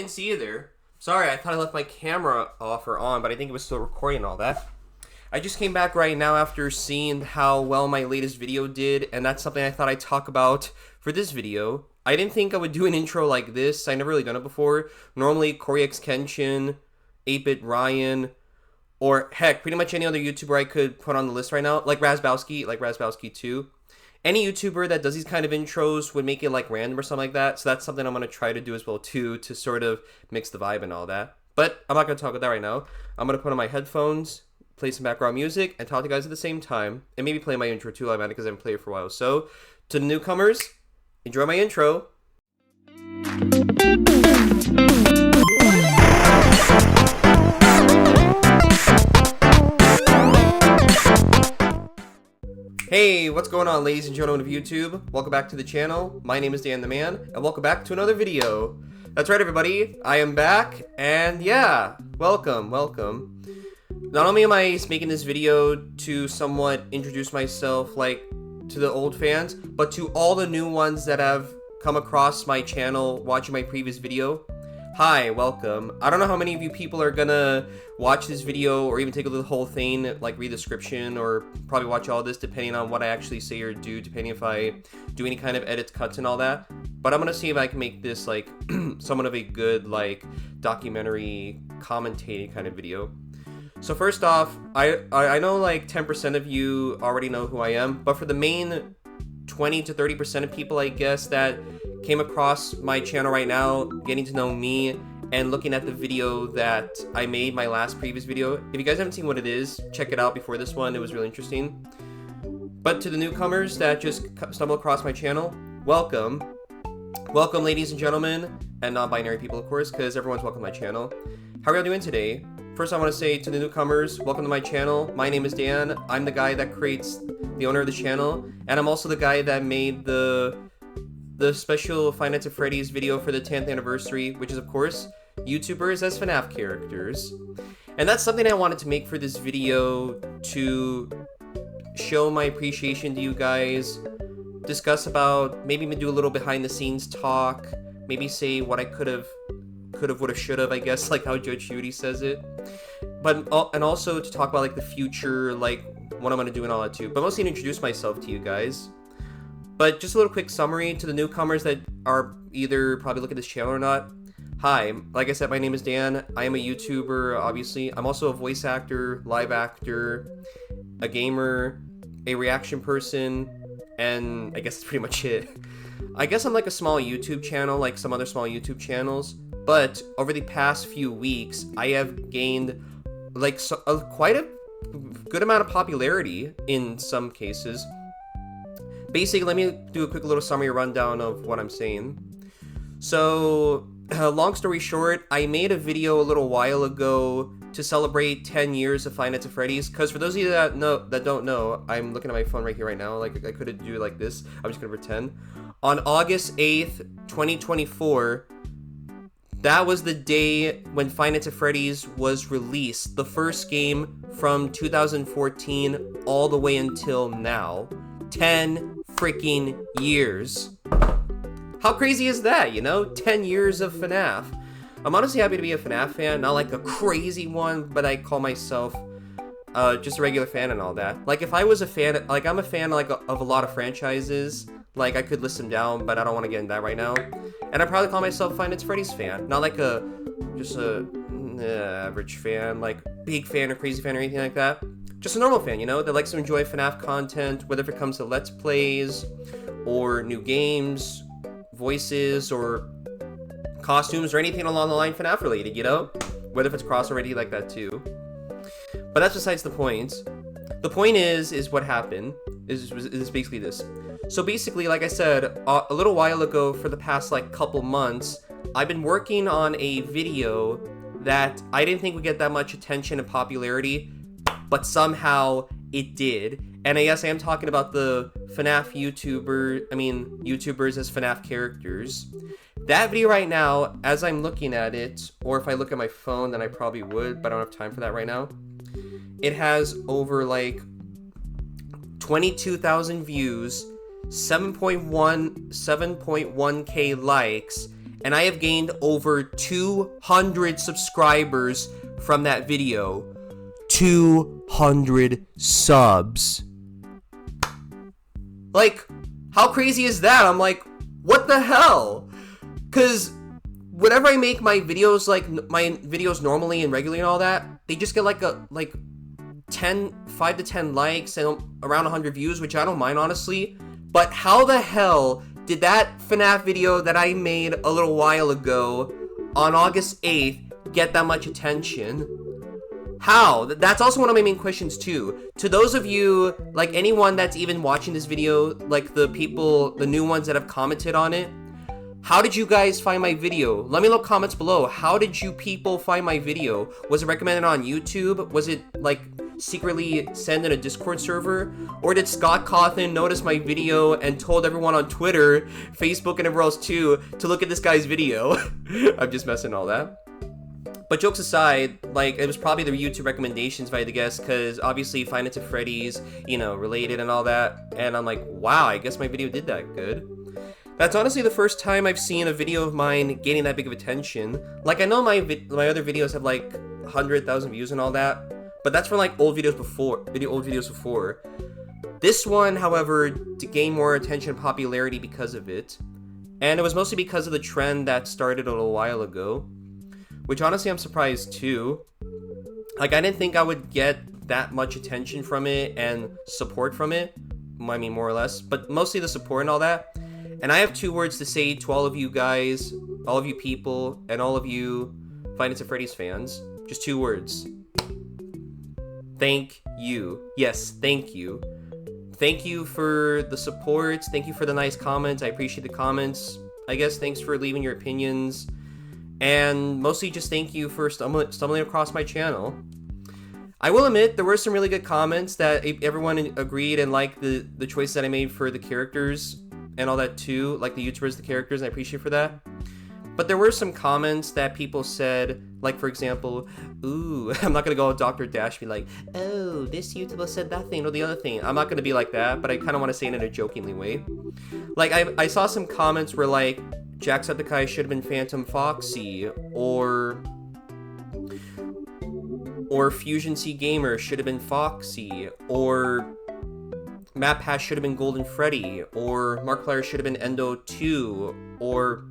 didn't see you there. Sorry, I thought I left my camera off or on, but I think it was still recording and all that. I just came back right now after seeing how well my latest video did, and that's something I thought I'd talk about for this video. I didn't think I would do an intro like this. I never really done it before. Normally, Corey X Kenshin, 8-Bit Ryan, or heck, pretty much any other YouTuber I could put on the list right now, like Razbowski 2. Any YouTuber that does these kind of intros would make it like random or something like that. So that's something I'm going to try to do as well too, to sort of mix the vibe and all that. But I'm not going to talk about that right now. I'm going to put on my headphones, play some background music, and talk to you guys at the same time. And maybe play my intro too, because I haven't played it for a while. So, to the newcomers, enjoy my intro. Hey, what's going on, ladies and gentlemen of YouTube? Welcome back to the channel. My name is Dan the Man, and welcome back to another video. That's right, everybody. I am back, and yeah, welcome. Not only am I making this video to somewhat introduce myself, like, to the old fans, but to all the new ones that have come across my channel watching my previous video. Hi, welcome. I don't know how many of you people are gonna watch this video or even take a look at the whole thing, like read the description, or probably watch all this depending on what I actually say or do, depending if I do any kind of edits, cuts, and all that. But I'm gonna see if I can make this like somewhat of a good like documentary commentating kind of video. So first off, I know like 10% of you already know who I am, but for the main 20 to 30% of people, I guess, that came across my channel right now, getting to know me and looking at the video that I made, my last previous video. If you guys haven't seen what it is, check it out before this one. It was really interesting. But to the newcomers that just stumbled across my channel, welcome. Welcome, ladies and gentlemen, and non-binary people, of course, because everyone's welcome to my channel. How are y'all doing today? First, I want to say to the newcomers, welcome to my channel. My name is Dan. I'm the guy that creates, the owner of the channel, and I'm also the guy that made the special Five Nights at Freddy's video for the 10th anniversary, which is, of course, YouTubers as FNAF characters. And that's something I wanted to make for this video, to show my appreciation to you guys, discuss about, maybe do a little behind the scenes talk, maybe say what I could've, would've, should've, I guess, like how Judge Judy says it. But, and also to talk about like the future, like what I'm gonna do and all that too. But mostly to introduce myself to you guys. But just a little quick summary to the newcomers that are either probably looking at this channel or not. Hi, like I said, my name is Dan. I am a YouTuber, obviously. I'm also a voice actor, live actor, a gamer, a reaction person, and I guess that's pretty much it. I guess I'm like a small YouTube channel, like some other small YouTube channels. But over the past few weeks, I have gained like quite a good amount of popularity in some cases. Basically, let me do a quick little summary rundown of what I'm saying. So, long story short, I made a video a little while ago to celebrate 10 years of Five Nights at Freddy's. Because for those of you that don't know, I'm looking at my phone right here right now. Like, I could do it like this. I'm just going to pretend. On August 8th, 2024, that was the day when Five Nights at Freddy's was released. The first game from 2014 all the way until now. 10 freaking years. How crazy is that, you know? 10 years of FNAF. I'm honestly happy to be a FNAF fan, not like a crazy one, but I call myself just a regular fan and all that. Like, if I was a fan, like, I'm a fan like of a lot of franchises. Like, I could list them down, but I don't want to get into that right now. And I probably call myself a Five Nights at Freddy's fan, not like just a average fan, like big fan or crazy fan or anything like that. Just a normal fan, you know, that likes to enjoy FNAF content, whether it comes to Let's Plays, or new games, voices, or costumes, or anything along the line FNAF related, you know? Whether if it's cross already like that too. But that's besides the point. The point is what happened, is basically this. So basically, like I said, a little while ago, for the past like couple months, I've been working on a video that I didn't think would get that much attention and popularity, but somehow it did. And I guess I am talking about the FNAF YouTubers as FNAF characters. That video right now, as I'm looking at it, or if I look at my phone, then I probably would, but I don't have time for that right now. It has over like 22,000 views, 7.1K likes, and I have gained over 200 subscribers from that video. 200 subs. Like, how crazy is that? I'm like, what the hell? Because whenever I make my videos, like my videos normally and regularly and all that, they just get like 5 to 10 likes and around 100 views, which I don't mind, honestly. But how the hell did that FNAF video that I made a little while ago on August 8th get that much attention? How? That's also one of my main questions too. To those of you, like anyone that's even watching this video, like the new ones that have commented on it, how did you guys find my video? Let me know comments below. How did you people find my video? Was it recommended on YouTube? Was it like secretly sent in a Discord server? Or did Scott Cawthon notice my video and told everyone on Twitter, Facebook, and everywhere else too to look at this guy's video? I'm just messing all that. But jokes aside, like, it was probably the YouTube recommendations, if I had to guess, because obviously Five Nights at Freddy's, you know, related and all that. And I'm like, wow, I guess my video did that good. That's honestly the first time I've seen a video of mine gaining that big of attention. Like, I know my other videos have like 100,000 views and all that, but that's from like old videos before. This one, however, to gain more attention and popularity because of it. And it was mostly because of the trend that started a little while ago. Which honestly I'm surprised too. Like, I didn't think I would get that much attention from it and support from it. I mean, more or less, but mostly the support and all that. And I have 2 words to say to all of you guys, all of you people, and all of you Five Nights at Freddy's fans. Just 2 words. Thank you. Yes, thank you. Thank you for the support. Thank you for the nice comments. I appreciate the comments. I guess thanks for leaving your opinions. And mostly just thank you for stumbling across my channel. I will admit, there were some really good comments that everyone agreed and liked the choices that I made for the characters and all that too, like the YouTubers, the characters, and I appreciate for that. But there were some comments that people said, like for example, ooh, I'm not gonna go Dr. Dash be like, oh, this YouTuber said that thing or the other thing. I'm not gonna be like that, but I kind of want to say it in a jokingly way. Like, I saw some comments where like, Jacksepticeye should have been Phantom Foxy, or Fusion C Gamer should have been Foxy, or Map Hash should have been Golden Freddy, or Markiplier should have been Endo 2, or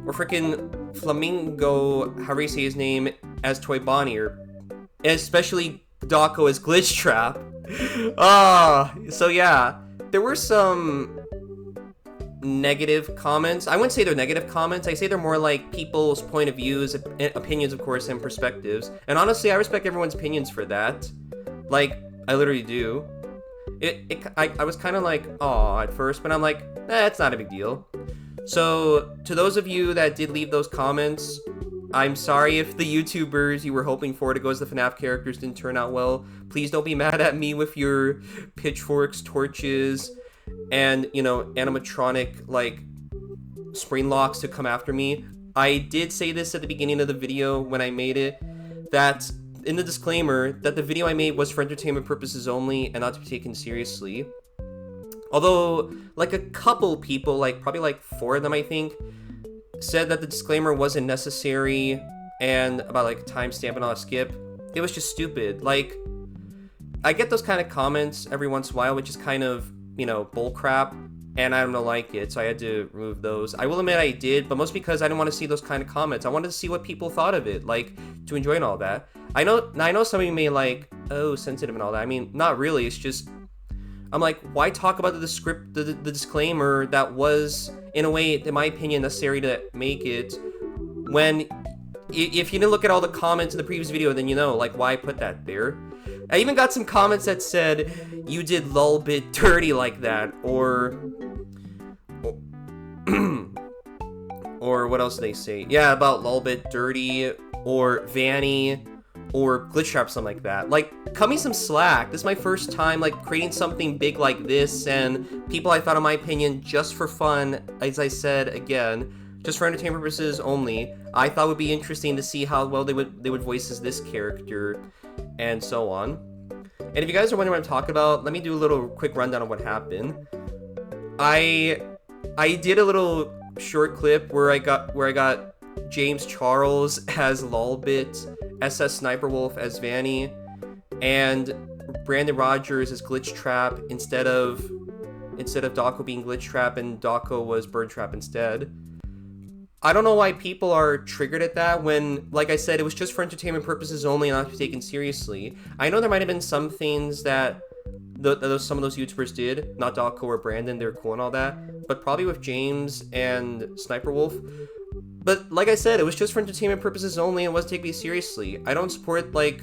freaking Flamingo, however you say his name, as Toy Bonnie, or especially Dawko as Glitch Trap. So yeah, there were some negative comments. I wouldn't say they're negative comments. I say they're more like people's point of views, opinions, of course, and perspectives. And honestly, I respect everyone's opinions for that. Like, I literally do. I was kind of like, aw, at first, but I'm like, it's not a big deal. So, to those of you that did leave those comments, I'm sorry if the YouTubers you were hoping for to go as the FNAF characters didn't turn out well. Please don't be mad at me with your pitchforks, torches, and, you know, animatronic, like, spring locks to come after me. I did say this at the beginning of the video when I made it, that, in the disclaimer, that the video I made was for entertainment purposes only and not to be taken seriously. Although, like, a couple people, like, probably like 4 of them, I think, said that the disclaimer wasn't necessary and about, like, timestamp and all that skip. It was just stupid. Like, I get those kind of comments every once in a while, which is kind of, you know, bullcrap, and I don't like it, so I had to remove those. I will admit I did, but mostly because I didn't want to see those kind of comments. I wanted to see what people thought of it, like, to enjoy and all that. I know some of you may like, oh, sensitive and all that. I mean, not really, it's just, I'm like, why talk about the disclaimer that was, in a way, in my opinion, necessary to make it, when, if you didn't look at all the comments in the previous video, then you know, like, why put that there? I even got some comments that said, you did Lulbit dirty like that, or or what else did they say? Yeah, about Lulbit dirty, or Vanny, or Glitch Trap, something like that. Like, cut me some slack. This is my first time, like, creating something big like this, and people, I thought, in my opinion, just for fun, as I said, again, just for entertainment purposes only, I thought it would be interesting to see how well they would voice as this character, and so on. And if you guys are wondering what I'm talking about, let me do a little quick rundown of what happened. I I did a little short clip where I got James Charles as Lolbit, SS Sniper Wolf as Vanny, and Brandon Rogers as Glitch Trap instead of Dawko being Glitch Trap and Dawko was Burn Trap instead. I don't know why people are triggered at that when, like I said, it was just for entertainment purposes only and not to be taken seriously. I know there might have been some things that some of those YouTubers did, not Dawko or Brandon, they're cool and all that, but probably with James and Sniper Wolf. But like I said, it was just for entertainment purposes only and wasn't taken seriously. I don't support like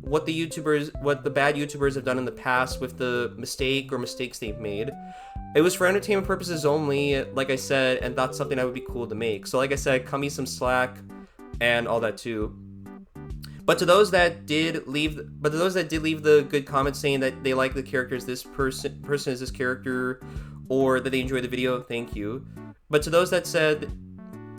what the bad YouTubers have done in the past with the mistake or mistakes they've made. It was for entertainment purposes only, like I said, and that's something that would be cool to make. So like I said, cut me some slack and all that too. But to those that did leave the good comments saying that they like the characters, this person is this character, or that they enjoyed the video, thank you. But to those that said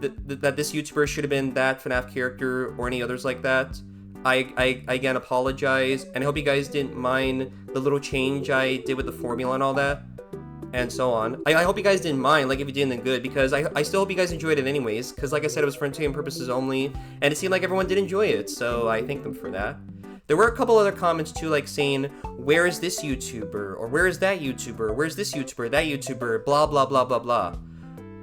that this YouTuber should have been that FNAF character or any others like that, I again apologize, and I hope you guys didn't mind the little change I did with the formula and all that, and so on. I hope you guys didn't mind, like if you did, then good, because I still hope you guys enjoyed it anyways, because like I said, it was for entertainment purposes only, and it seemed like everyone did enjoy it, so I thank them for that. There were a couple other comments too, like saying, where is this YouTuber, or where is that YouTuber, where's this YouTuber, that YouTuber, blah blah blah blah blah.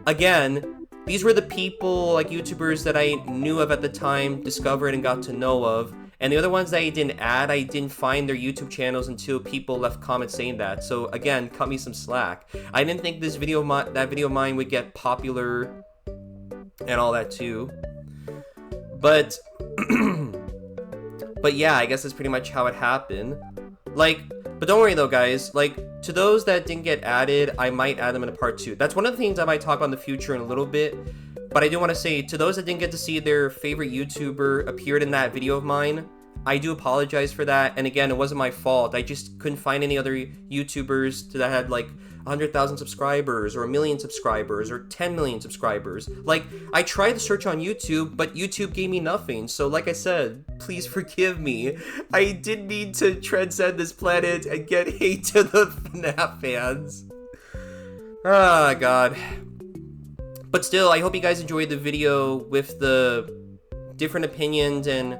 Again, these were the people, like YouTubers that I knew of at the time, discovered and got to know of, and the other ones that I didn't add, I didn't find their YouTube channels until people left comments saying that. So again, cut me some slack. I didn't think this video, that video of mine would get popular and all that too. But, but yeah, I guess that's pretty much how it happened. Like, but don't worry though, guys. Like, to those that didn't get added, I might add them in a part 2. That's one of the things I might talk about in the future in a little bit. But I do want to say, to those that didn't get to see their favorite YouTuber appeared in that video of mine, I do apologize for that. And again, it wasn't my fault. I just couldn't find any other YouTubers that had like 100,000 subscribers or 1 million subscribers or 10 million subscribers. Like, I tried to search on YouTube, but YouTube gave me nothing. So like I said, please forgive me. I did mean to transcend this planet and get hate to the FNAF fans. Ah, God. But still, I hope you guys enjoyed the video with the different opinions and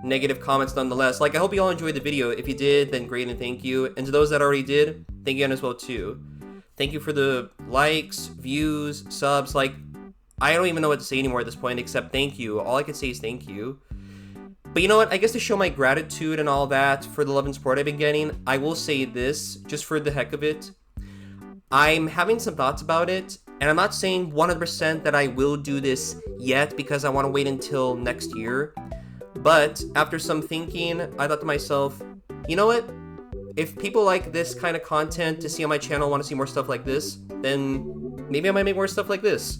negative comments nonetheless. Like, I hope you all enjoyed the video. If you did, then great and thank you. And to those that already did, thank you again as well too. Thank you for the likes, views, subs. Like, I don't even know what to say anymore at this point except thank you. All I can say is thank you. But you know what? I guess to show my gratitude and all that for the love and support I've been getting, I will say this, just for the heck of it. I'm having some thoughts about it, and I'm not saying 100% that I will do this yet because I want to wait until next year. But after some thinking, I thought to myself, you know what? If people like this kind of content to see on my channel, want to see more stuff like this, then maybe I might make more stuff like this.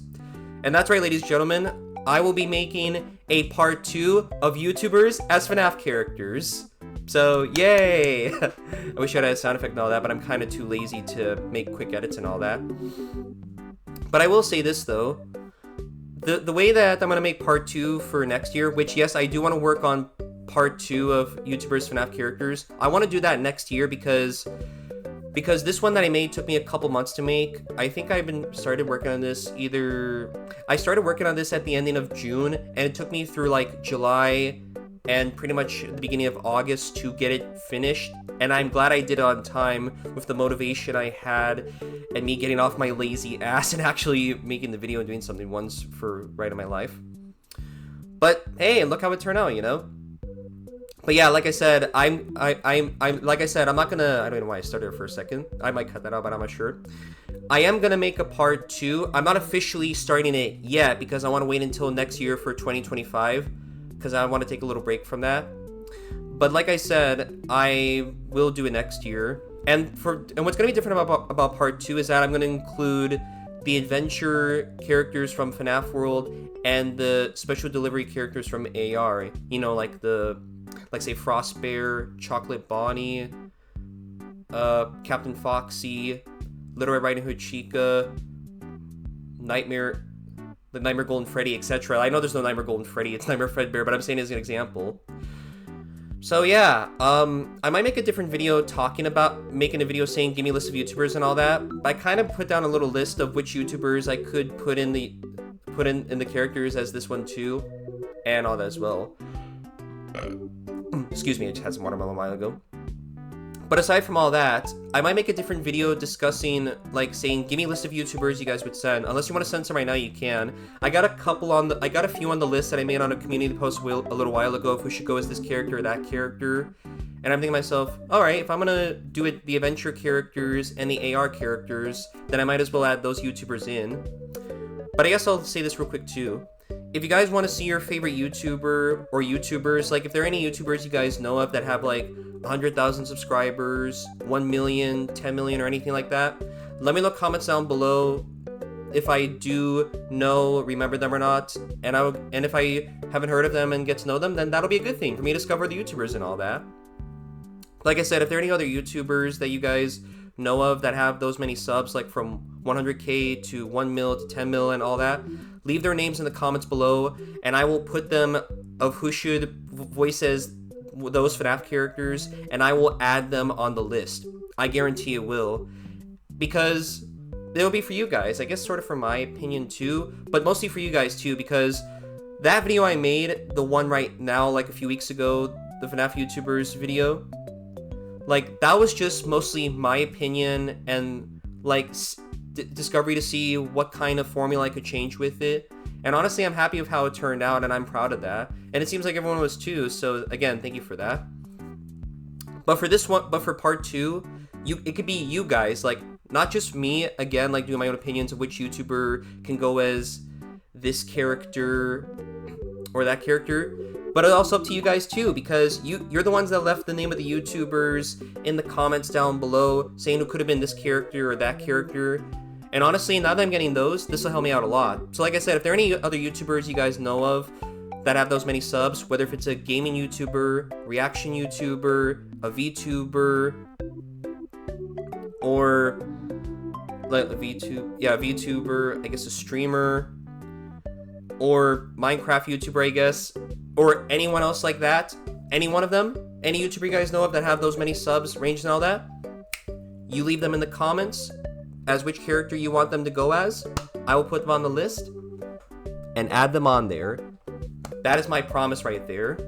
And that's right, ladies and gentlemen, I will be making a part 2 of YouTubers as FNAF characters. So, yay! I wish I had a sound effect and all that, but I'm kind of too lazy to make quick edits and all that. But I will say this, though. The way that I'm going to make part 2 for next year, which, yes, I do want to work on part 2 of YouTubers FNAF characters. I want to do that next year because this one that I made took me a couple months to make. I think I started working on this I started working on this at the ending of June, and it took me through like July and pretty much the beginning of August to get it finished. And I'm glad I did it on time with the motivation I had and me getting off my lazy ass and actually making the video and doing something once for right in my life. But hey, look how it turned out, you know? But yeah, like I said, I'm not gonna, I don't know why I started there for a second. I might cut that out, but I'm not sure. I am gonna make a part 2. I'm not officially starting it yet because I want to wait until next year for 2025 because I want to take a little break from that. But like I said, I will do it next year. And what's gonna be different about part 2 is that I'm gonna include the adventure characters from FNAF World and the special delivery characters from AR. You know, like say Frost Bear, Chocolate Bonnie, Captain Foxy, Little Red Riding Hood Chica, the Nightmare Golden Freddy, etc. I know there's no Nightmare Golden Freddy, it's Nightmare Fredbear, but I'm saying it as an example. So yeah, I might make a different video talking about making a video saying give me a list of YouTubers and all that. But I kind of put down a little list of which YouTubers I could put in the characters as this one too, and all that as well. Excuse me, I just had some watermelon a while ago. But aside from all that, I might make a different video discussing, like, saying, give me a list of YouTubers you guys would send. Unless you want to send some right now, you can. I got a few on the list that I made on a community post a little while ago of who should go as this character or that character. And I'm thinking to myself, alright, if I'm gonna do it, the adventure characters and the AR characters, then I might as well add those YouTubers in. But I guess I'll say this real quick too. If you guys want to see your favorite YouTuber or YouTubers, like if there are any YouTubers you guys know of that have like 100,000 subscribers, 1 million, 10 million, or anything like that, let me know comments down below if I do remember them or not, and if I haven't heard of them and get to know them, then that'll be a good thing for me to discover the YouTubers and all that. Like I said, if there are any other YouTubers that you guys know of that have those many subs, like from 100k to 1 mil to 10 mil and all that, leave their names in the comments below, and I will put them of who should voice as those FNAF characters, and I will add them on the list. I guarantee it will, because it'll be for you guys. I guess sort of for my opinion too, but mostly for you guys too, because that video I made, the one right now, like a few weeks ago, the FNAF YouTubers video, like that was just mostly my opinion and like discovery to see what kind of formula I could change with it. And honestly, I'm happy with how it turned out, and I'm proud of that. And it seems like everyone was too, so again, thank you for that. But for this one, but for part 2, it could be you guys, like not just me, again, like doing my own opinions of which YouTuber can go as this character or that character. But it's also up to you guys too, because you're the ones that left the name of the YouTubers in the comments down below, saying who could have been this character or that character. And honestly, now that I'm getting those, this will help me out a lot. So like I said, if there are any other YouTubers you guys know of that have those many subs, whether if it's a gaming YouTuber, reaction YouTuber, a VTuber, or like a VTuber, I guess a streamer, or Minecraft YouTuber, I guess, or anyone else like that, any one of them, any YouTuber you guys know of that have those many subs, range and all that, you leave them in the comments as which character you want them to go as. I will put them on the list and add them on there. That is my promise right there.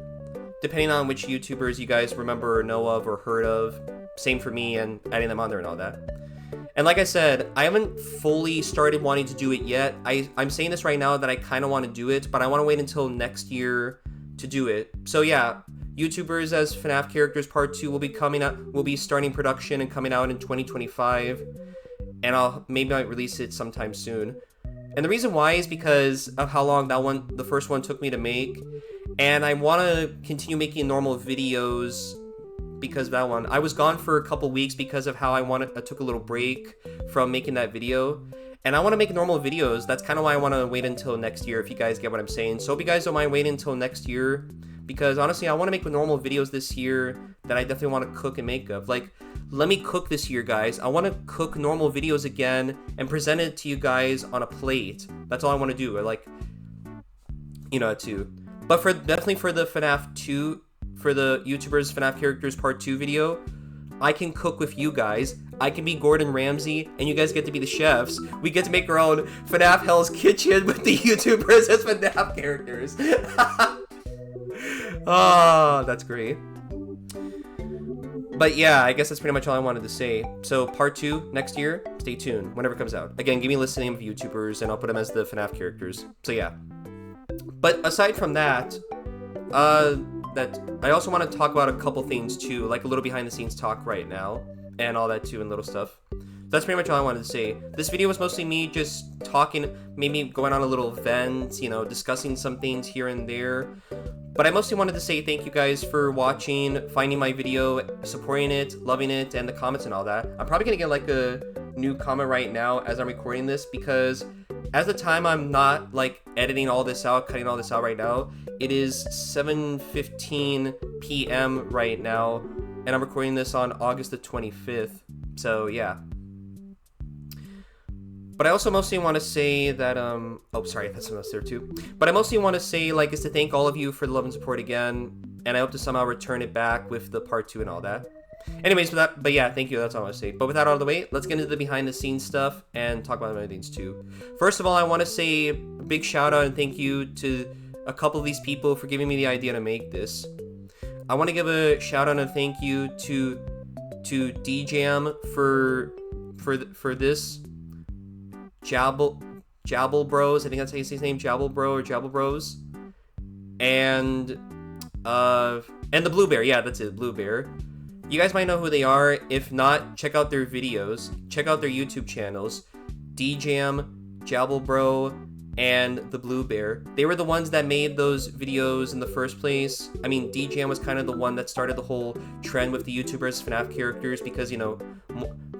Depending on which YouTubers you guys remember or know of or heard of. Same for me and adding them on there and all that. And like I said, I haven't fully started wanting to do it yet. I'm saying this right now that I kind of want to do it, but I want to wait until next year to do it. So yeah, YouTubers as FNAF characters part 2 will be coming out, will be starting production and coming out in 2025. And I'll might release it sometime soon. And the reason why is because of how long the first one took me to make. And I want to continue making normal videos because of that one. I was gone for a couple weeks because of how I took a little break from making that video. And I want to make normal videos. That's kind of why I want to wait until next year, if you guys get what I'm saying. So if you guys don't mind waiting until next year, because honestly, I want to make normal videos this year that I definitely want to cook and make of. Like, let me cook this year, guys. I want to cook normal videos again and present it to you guys on a plate. That's all I want to do. Or like, you know, too. But definitely for the FNAF 2, for the YouTubers FNAF characters part 2 video, I can cook with you guys. I can be Gordon Ramsay, and you guys get to be the chefs. We get to make our own FNAF Hell's Kitchen with the YouTubers as FNAF characters. Oh, that's great. But yeah, I guess that's pretty much all I wanted to say. So part 2 next year, stay tuned, whenever it comes out. Again, give me a list of name of YouTubers, and I'll put them as the FNAF characters. So yeah. But aside from that, I also want to talk about a couple things too, like a little behind the scenes talk right now, and all that too, and little stuff. That's pretty much all I wanted to say. This video was mostly me just talking, maybe going on a little vent, you know, discussing some things here and there. But I mostly wanted to say thank you guys for watching, finding my video, supporting it, loving it, and the comments and all that. I'm probably gonna get like a new comment right now as I'm recording this, because as the time I'm not like editing all this out, cutting all this out right now, it is 7:15 p.m. right now, and I'm recording this on August the 25th. So yeah. But I also mostly want to say that, oh, sorry, that's something else there too. But I mostly want to say, like, is to thank all of you for the love and support again. and I hope to somehow return it back with the part 2 and all that. Anyways, but yeah, thank you. That's all I want to say. But with that out of the way, let's get into the behind-the-scenes stuff and talk about other things too. First of all, I want to say a big shout-out and thank you to a couple of these people for giving me the idea to make this. I want to give a shout-out and thank you to DJam for this. Jabble Bros, I think that's how you say his name, Jabble Bro or Jabble Bros. And the Blue Bear, yeah, that's it, Blue Bear. You guys might know who they are. If not, check out their videos. Check out their YouTube channels. DJam, Jabble Bro, and the Blue Bear. They were the ones that made those videos in the first place. I mean, DJam was kind of the one that started the whole trend with the YouTubers FNAF characters because, you know,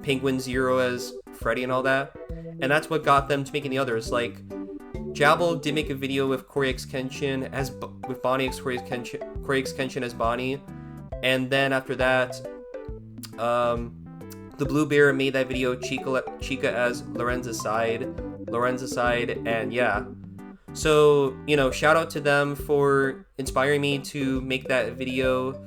Penguin Zero as Freddy and all that. And that's what got them to making the others. Like, Jabble did make a video with Corey X Kenshin with Bonnie X Corey X Kenshin as Bonnie. And then after that, the Blue Bear made that video Chica as Lorenza's side, and yeah. So, you know, shout out to them for inspiring me to make that video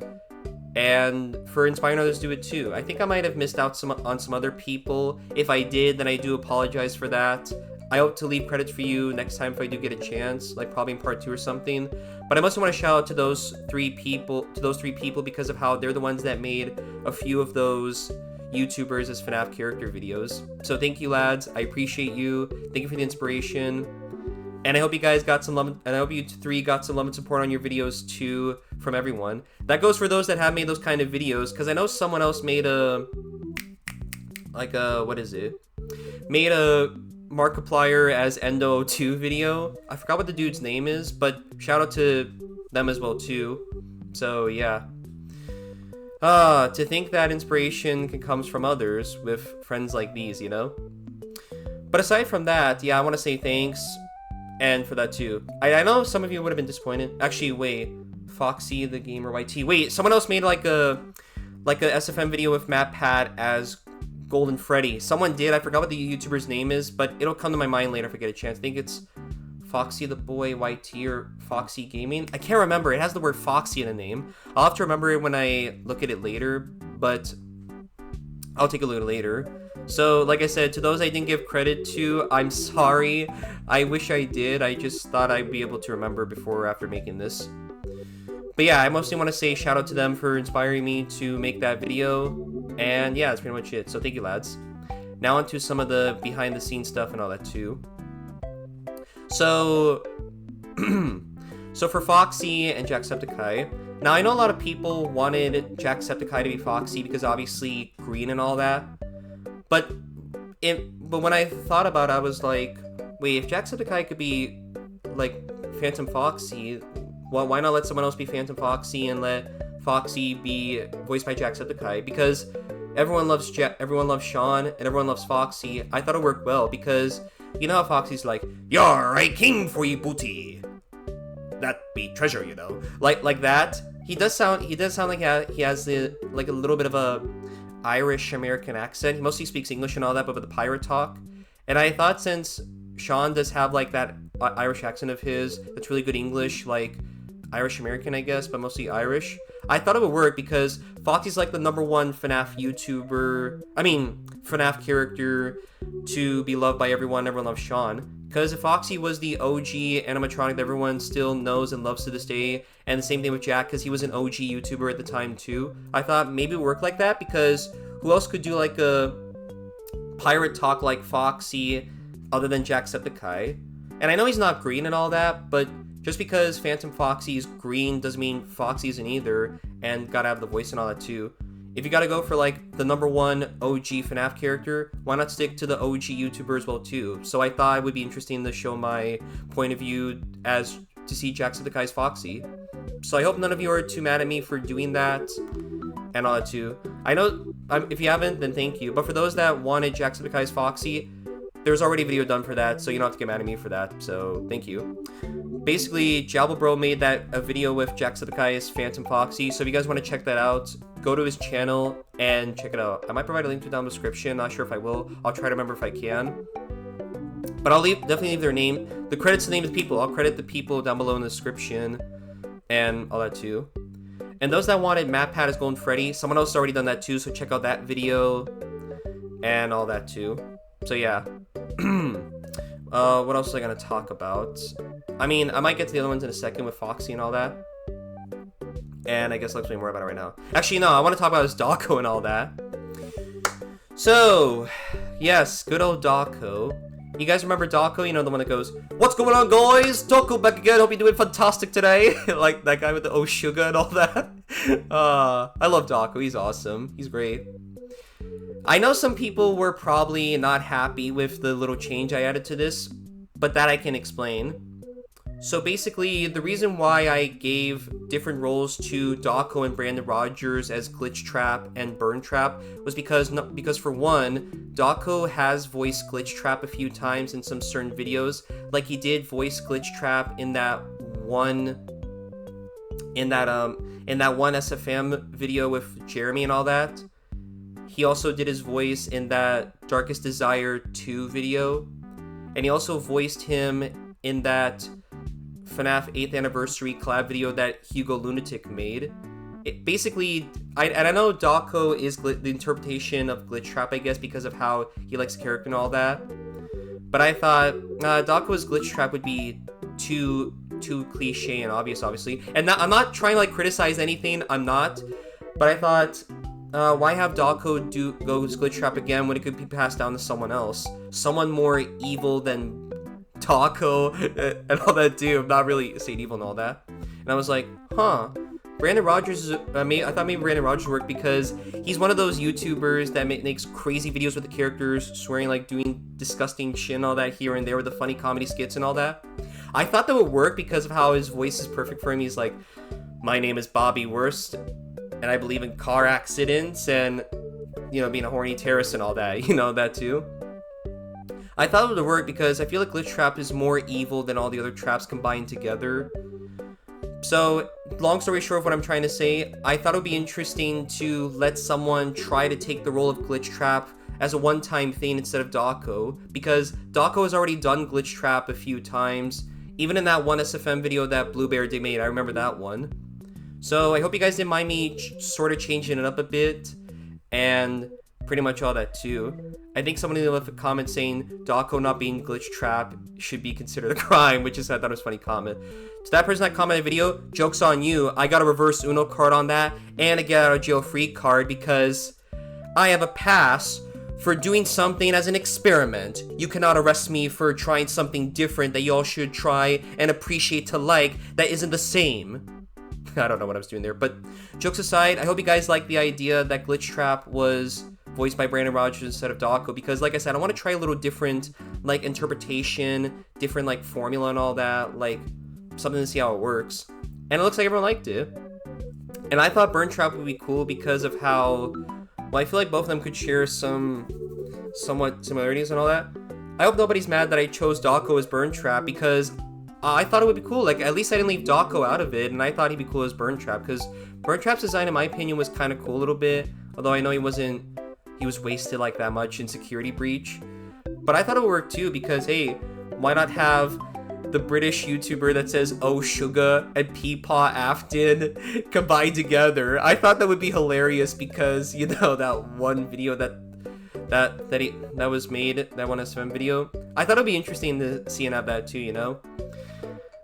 and for inspiring others to do it too. I think I might have missed out on some other people. If I did, then I do apologize for that. I hope to leave credits for you next time if I do get a chance, like probably in part 2 or something. But I mostly want to shout out to those three people because of how they're the ones that made a few of those YouTubers as FNAF character videos. So thank you, lads. I appreciate you. Thank you for the inspiration. And I hope you guys got some love, and I hope you three got some love and support on your videos too from everyone. That goes for those that have made those kind of videos, because I know someone else made made a Markiplier as Endo2 video. I forgot what the dude's name is, but shout out to them as well too. So yeah. To think that inspiration comes from others with friends like these, you know? But aside from that, yeah, I want to say thanks, and for that too. I know some of you would have been disappointed. Actually, wait, Foxy the Gamer YT. Wait, someone else made like a SFM video with MatPat as Golden Freddy. Someone did. I forgot what the YouTuber's name is, but it'll come to my mind later if I get a chance. I think it's Foxy the Boy YT or Foxy Gaming. I can't remember. It has the word Foxy in the name. I'll have to remember it when I look at it later, but I'll take a look at it later. So, like I said, to those I didn't give credit to, I'm sorry. I wish I did. I just thought I'd be able to remember before or after making this. But yeah, I mostly want to say shout out to them for inspiring me to make that video. And yeah, that's pretty much it. So thank you, lads. Now onto some of the behind the scenes stuff and all that too. So, so for Foxy and Jacksepticeye, now I know a lot of people wanted Jacksepticeye to be Foxy because obviously green and all that. But when I thought about it, I was like, wait, if Jacksepticeye could be like Phantom Foxy, well, why not let someone else be Phantom Foxy and let Foxy be voiced by Jacksepticeye? Because everyone loves Sean and everyone loves Foxy. I thought it worked well because you know how Foxy's like, "Yar, I came for you, booty. That be treasure, you know." Like that. He does sound like he has like a little bit of a Irish American accent. He mostly speaks English and all that, but with the pirate talk. And I thought since Sean does have like that Irish accent of his, that's really good English, like Irish American, I guess, but mostly Irish. I thought it would work because Foxy's like the #1 FNAF character to be loved by everyone. Everyone loves Sean. Because if Foxy was the OG animatronic that everyone still knows and loves to this day, and the same thing with Jack, because he was an OG YouTuber at the time too, I thought maybe it would work like that, because who else could do like a pirate talk like Foxy other than Jacksepticeye? And I know he's not green and all that, but just because Phantom Foxy is green doesn't mean Foxy isn't either, and gotta have the voice and all that too. If you gotta go for like the #1 OG FNAF character, why not stick to the OG YouTuber as well too? So I thought it would be interesting to show my point of view as to see Jacksepticeye's Foxy. So I hope none of you are too mad at me for doing that and all that too. I know, if you haven't, then thank you. But for those that wanted Jacksepticeye's Foxy, there's already a video done for that, so you don't have to get mad at me for that, so thank you. Basically, Jabble Bro made a video with Jacksepticeye's Phantom Foxy, so if you guys want to check that out, go to his channel and check it out. I might provide a link to it down in the description, not sure if I will. I'll try to remember if I can. But I'll definitely leave their name. The credits to the name of the people. I'll credit the people down below in the description and all that too. And those that wanted MatPat as Golden Freddy, someone else has already done that too, so check out that video and all that too. So yeah. What else was I gonna talk about? I mean, I might get to the other ones in a second with Foxy and all that. And I guess let's say more about it right now. Actually, no, I want to talk about his Dawko and all that. So, yes, good old Dawko. You guys remember Dawko? You know, the one that goes, "What's going on, guys? Dawko back again. Hope you're doing fantastic today." Like that guy with the "Oh sugar" and all that. I love Dawko. He's awesome. He's great. I know some people were probably not happy with the little change I added to this, but that I can explain. So basically, the reason why I gave different roles to Dawko and Brandon Rogers as Glitch Trap and Burn Trap was because for one, Dawko has voiced Glitch Trap a few times in some certain videos, like he did voice Glitch Trap in that one SFM video with Jeremy and all that. He also did his voice in that Darkest Desire 2 video, and he also voiced him in that FNAF 8th anniversary collab video that Hugo Lunatic made. Basically, I know Dawko is the interpretation of Glitch Trap, I guess, because of how he likes the character and all that. But I thought Dawko's Glitch Trap would be too cliche and obvious, obviously. And I'm not trying to like criticize anything. I'm not. But I thought, why have Dawko go Glitch Trap again when it could be passed down to someone else, someone more evil than Dawko and all that too. I'm not really saying evil and all that. And I was like, huh. Brandon Rogers I thought maybe Brandon Rogers worked because he's one of those YouTubers that makes crazy videos with the characters, swearing, like doing disgusting shit and all that here and there with the funny comedy skits and all that. I thought that would work because of how his voice is perfect for him. He's like, "My name is Bobby Worst, and I believe in car accidents and, you know, being a horny terrorist and all that." You know, that too. I thought it would work because I feel like Glitch Trap is more evil than all the other traps combined together. So, long story short, what I'm trying to say, I thought it would be interesting to let someone try to take the role of Glitch Trap as a one-time thing instead of Dawko, because Dawko has already done Glitch Trap a few times, even in that one SFM video that Blue Bear did made. I remember that one. So I hope you guys didn't mind me sort of changing it up a bit, and pretty much all that too. I think somebody left a comment saying Dawko not being Glitch Trap should be considered a crime, which is, I thought it was a funny comment. So that person that commented video, joke's on you. I got a reverse Uno card on that, and a get out of jail free card because I have a pass for doing something as an experiment. You cannot arrest me for trying something different that y'all should try and appreciate to like that isn't the same. I don't know what I was doing there, but jokes aside, I hope you guys like the idea that Glitch Trap was voiced by Brandon Rogers instead of Dawko, because like I said, I want to try a little different like interpretation, different like formula and all that, like something to see how it works. And it looks like everyone liked it. And I thought Burn Trap would be cool because of how, well, I feel like both of them could share some somewhat similarities and all that. I hope nobody's mad that I chose Dawko as Burn Trap because I thought it would be cool. Like, at least I didn't leave Dawko out of it, and I thought he'd be cool as Burn Trap, because Burn Trap's design, in my opinion, was kind of cool a little bit, although I know he was wasted like that much in Security Breach. But I thought it would work too, because, hey, why not have the British YouTuber that says "Oh Sugar" and Peepaw Afton combined together? I thought that would be hilarious because, you know, that one video that was made, that one SM video, I thought it'd be interesting to see and have that too, you know?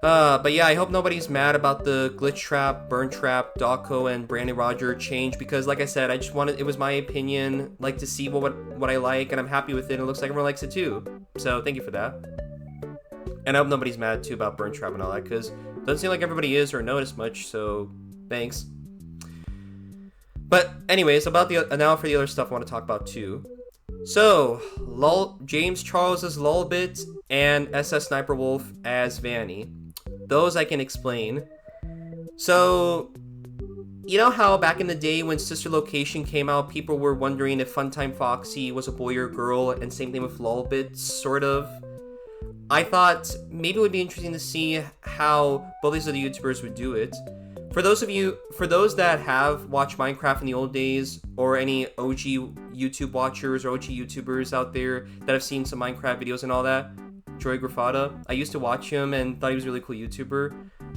But yeah, I hope nobody's mad about the Glitch Trap, Burn Trap, Dawko, and Brandon Roger change, because like I said, I just wanted, it was my opinion, like to see what I like, and I'm happy with it, and it looks like everyone likes it too. So thank you for that. And I hope nobody's mad too about Burn Trap and all that, because it doesn't seem like everybody is or noticed much, so thanks. But anyways, about now for the other stuff I want to talk about too. So, James Charles as Lulbit and SS Sniper Wolf as Vanny. Those I can explain. So, you know how back in the day when Sister Location came out, people were wondering if Funtime Foxy was a boy or girl, and same thing with Lulbit, sort of. I thought maybe it would be interesting to see how both these other YouTubers would do it. For those that have watched Minecraft in the old days, or any OG YouTube watchers or OG YouTubers out there that have seen some Minecraft videos and all that, Joy Grafada, I used to watch him and thought he was a really cool YouTuber.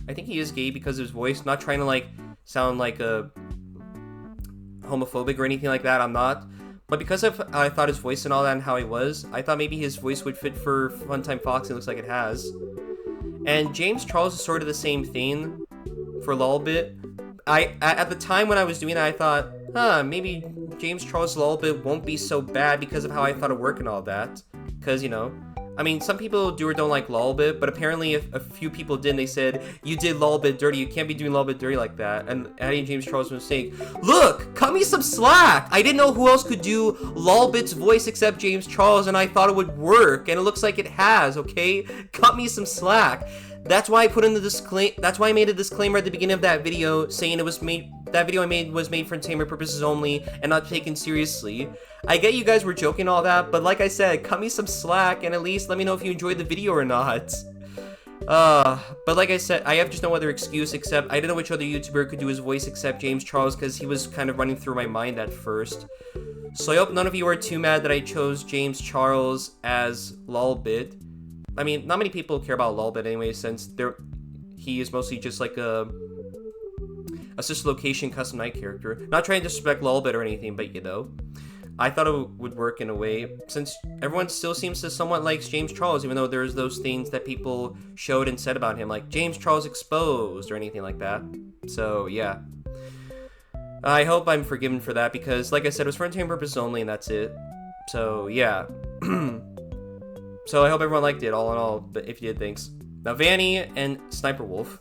I think he is gay because of his voice. Not trying to like sound like a homophobic or anything like that. I'm not. But because I thought his voice and all that and how he was, I thought maybe his voice would fit for Funtime Fox, and it looks like it has. And James Charles is sort of the same thing for Lullbit. At the time when I was doing it, I thought, maybe James Charles' Lullbit won't be so bad because of how I thought it worked and all that. Because, you know, I mean, some people do or don't like Lullbit, but apparently a few people did, and they said, you did Lullbit dirty, you can't be doing Lullbit dirty like that. And adding James Charles was saying, look, cut me some slack! I didn't know who else could do Lullbit's voice except James Charles, and I thought it would work, and it looks like it has, okay? Cut me some slack. That's why I put in the that's why I made a disclaimer at the beginning of that video saying that video I made was made for entertainment purposes only and not taken seriously. I get you guys were joking all that, but like I said, cut me some slack and at least let me know if you enjoyed the video or not. But like I said, I have just no other excuse except I didn't know which other YouTuber could do his voice except James Charles because he was kind of running through my mind at first. So I hope none of you are too mad that I chose James Charles as Lullbit. I mean, not many people care about Lullbit anyway, since he is mostly just like a assist location custom night character. Not trying to disrespect Lullbit or anything, but you know, I thought it would work in a way, since everyone still seems to somewhat like James Charles, even though there's those things that people showed and said about him, like James Charles exposed or anything like that. So yeah, I hope I'm forgiven for that because, like I said, it was for entertainment purposes only, and that's it. So yeah. So I hope everyone liked it, all in all, but if you did, thanks. Now, Vanny and Sniper Wolf.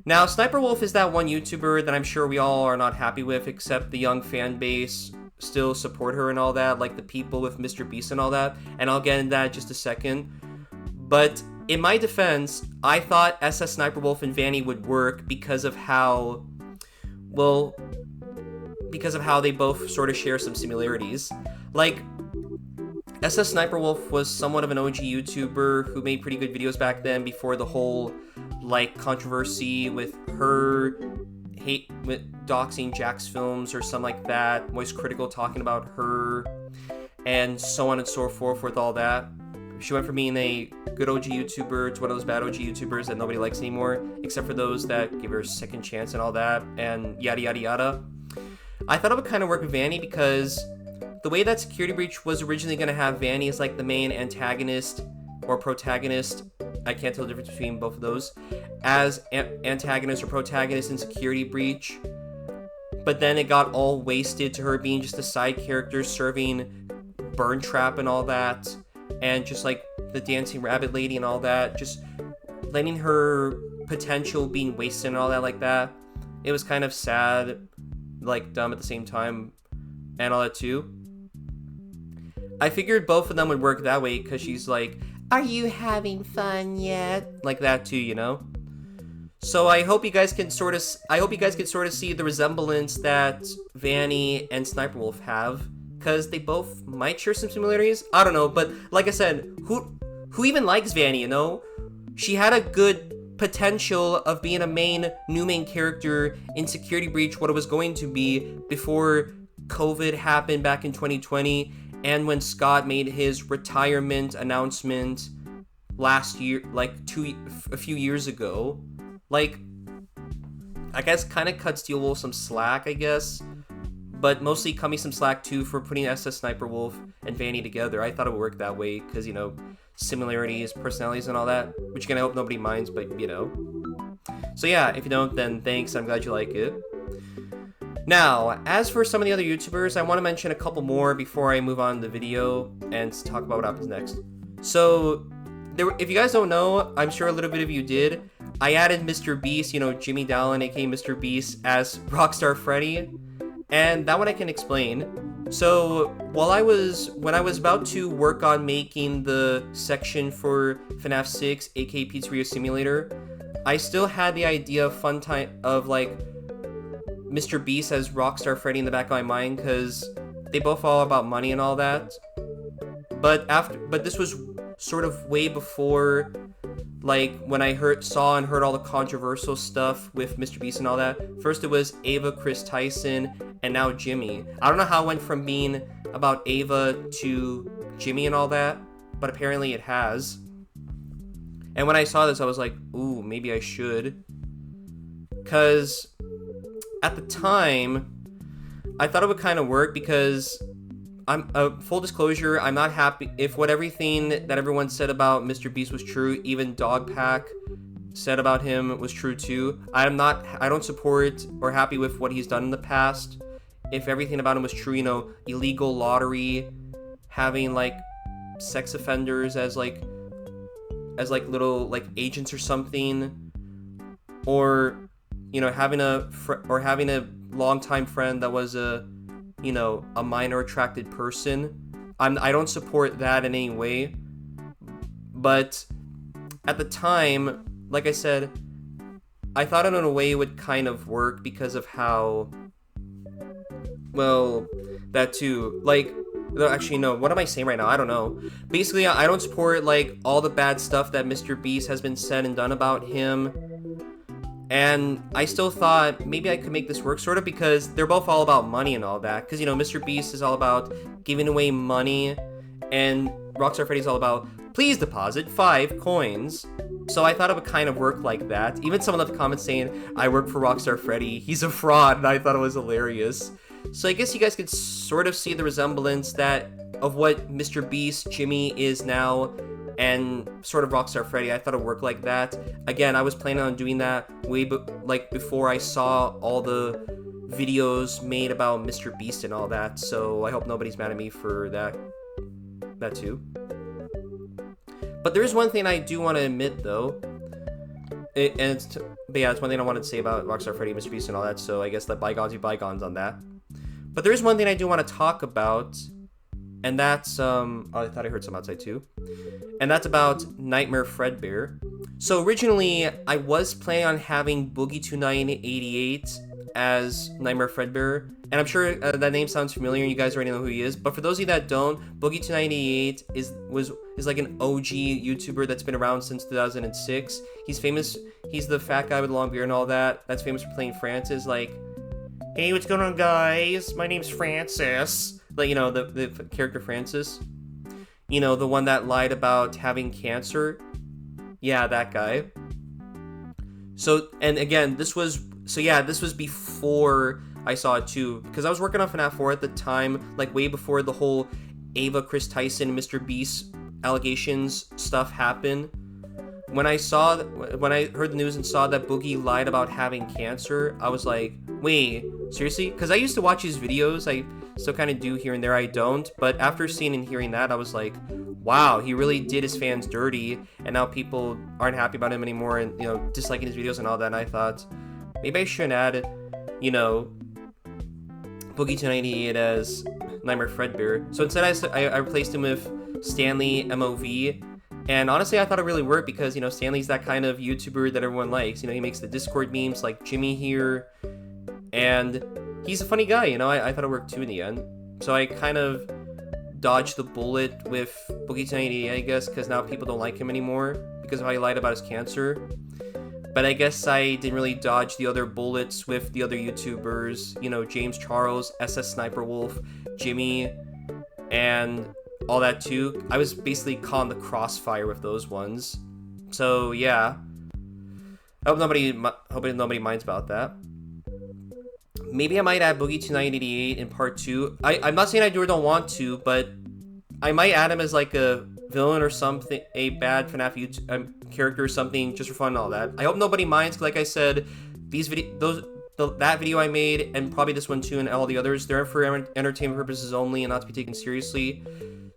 Now, Sniper Wolf is that one YouTuber that I'm sure we all are not happy with, except the young fan base still support her and all that, like the people with Mr. Beast and all that, and I'll get into that in just a second. But in my defense, I thought SS Sniper Wolf and Vanny would work because of how, well, because of how they both sort of share some similarities. Like, SS Sniper Wolf was somewhat of an OG YouTuber who made pretty good videos back then before the whole, like, controversy with her with doxing Jack's films or something like that, was critical talking about her, and so on and so forth with all that. She went from being a good OG YouTuber to one of those bad OG YouTubers that nobody likes anymore, except for those that give her a second chance and all that, and yada yada yada. I thought it would kind of work with Vanny because the way that Security Breach was originally going to have Vanny as like the main antagonist or protagonist, I can't tell the difference between both of those, as antagonist or protagonist in Security Breach, but then it got all wasted to her being just a side character serving Burn Trap and all that, and just like the Dancing Rabbit Lady and all that, just letting her potential being wasted and all that like that. It was kind of sad, like dumb at the same time, and all that too. I figured both of them would work that way because she's like, are you having fun yet? Like that too, you know? So I hope you guys can sort of see the resemblance that Vanny and Sniper Wolf have, because they both might share some similarities. I don't know, but like I said, who even likes Vanny, you know? She had a good potential of being a new main character in Security Breach, what it was going to be before COVID happened back in 2020, and when Scott made his retirement announcement last year, like a few years ago. Like, I guess kind of cut Steel Wolf some slack, I guess, but mostly cut me some slack too for putting SS Sniper Wolf and Vanny together. I thought it would work that way because, you know, similarities, personalities, and all that, which again, I hope nobody minds, but you know. So yeah, if you don't, then thanks, I'm glad you like it. Now, as for some of the other YouTubers, I want to mention a couple more before I move on to the video and talk about what happens next. So, if you guys don't know, I'm sure a little bit of you did, I added Mr. Beast, you know, Jimmy Dallin, aka Mr. Beast, as Rockstar Freddy, and that one I can explain. So, when I was about to work on making the section for FNAF 6, aka Pizzeria Simulator, I still had the idea of like Mr. Beast as Rockstar Freddy in the back of my mind, because they both all about money and all that. But this was sort of way before, like, when I saw and heard all the controversial stuff with Mr. Beast and all that. First it was Ava, Chris Tyson, and now Jimmy. I don't know how it went from being about Ava to Jimmy and all that, but apparently it has. And when I saw this, I was like, ooh, maybe I should. Because at the time, I thought it would kind of work because full disclosure, I'm not happy if everything that everyone said about Mr. Beast was true, even Dogpack said about him was true too. I don't support or happy with what he's done in the past. If everything about him was true, you know, illegal lottery, having like sex offenders as little like agents or something, or you know, having a longtime friend that was a minor attracted person. I don't support that in any way. But at the time, like I said, I thought in a way it would kind of work because of how, well, that too. Like, actually, no, what am I saying right now? I don't know. Basically, I don't support, like, all the bad stuff that Mr. Beast has been said and done about him. And I still thought maybe I could make this work, sort of, because they're both all about money and all that. Because, you know, Mr. Beast is all about giving away money, and Rockstar Freddy's all about, please deposit 5 coins. So I thought it would kind of work like that. Even some of the comments saying, I work for Rockstar Freddy, he's a fraud, and I thought it was hilarious. So I guess you guys could sort of see the resemblance of what Mr. Beast, Jimmy is now, and sort of Rockstar Freddy. I thought it would work like that. Again, I was planning on doing that before I saw all the videos made about Mr. Beast and all that. So I hope nobody's mad at me for that too. But there is one thing I do want to admit, though. It's one thing I wanted to say about Rockstar Freddy, Mr. Beast, and all that. So I guess let bygones be bygones on that. But there is one thing I do want to talk about, and that's oh, I thought I heard some outside too, and that's about Nightmare Fredbear. So originally, I was planning on having Boogie2988 as Nightmare Fredbear, and I'm sure that name sounds familiar and you guys already know who he is. But for those of you that don't, Boogie2988 is like an OG YouTuber that's been around since 2006. He's famous. He's the fat guy with the long beard and all that. That's famous for playing Francis. Like, hey, what's going on, guys? My name's Francis. Like, you know, the character Francis. You know, the one that lied about having cancer. Yeah, that guy. So, and again, this was before I saw it too, because I was working on FNAF 4 at the time, like way before the whole Ava, Chris Tyson, Mr. Beast allegations stuff happened. When I heard the news and saw that Boogie lied about having cancer, I was like, wait, seriously? Because I used to watch his videos, I still kind of do here and there, I don't, but after seeing and hearing that, I was like, wow, he really did his fans dirty, and now people aren't happy about him anymore, and, you know, disliking his videos and all that, and I thought, maybe I shouldn't add, you know, Boogie298 as Nightmare Fredbear. So instead, I replaced him with Stanley MOV, and honestly, I thought it really worked because, you know, Stanley's that kind of YouTuber that everyone likes. You know, he makes the Discord memes like Jimmy here, and he's a funny guy, you know. I thought it worked too in the end. So I kind of dodged the bullet with Boogie298, I guess, because now people don't like him anymore because of how he lied about his cancer. But I guess I didn't really dodge the other bullets with the other YouTubers, you know, James Charles, SS Sniper Wolf, Jimmy, and all that too. I was basically caught in the crossfire with those ones. So yeah, I hope nobody minds about that. Maybe I might add Boogie2988 in part 2. I'm not saying I do or don't want to, but I might add him as like a villain or something, a bad FNAF YouTube character or something, just for fun and all that. I hope nobody minds, 'cause like I said, that video I made, and probably this one too, and all the others, they're for entertainment purposes only and not to be taken seriously.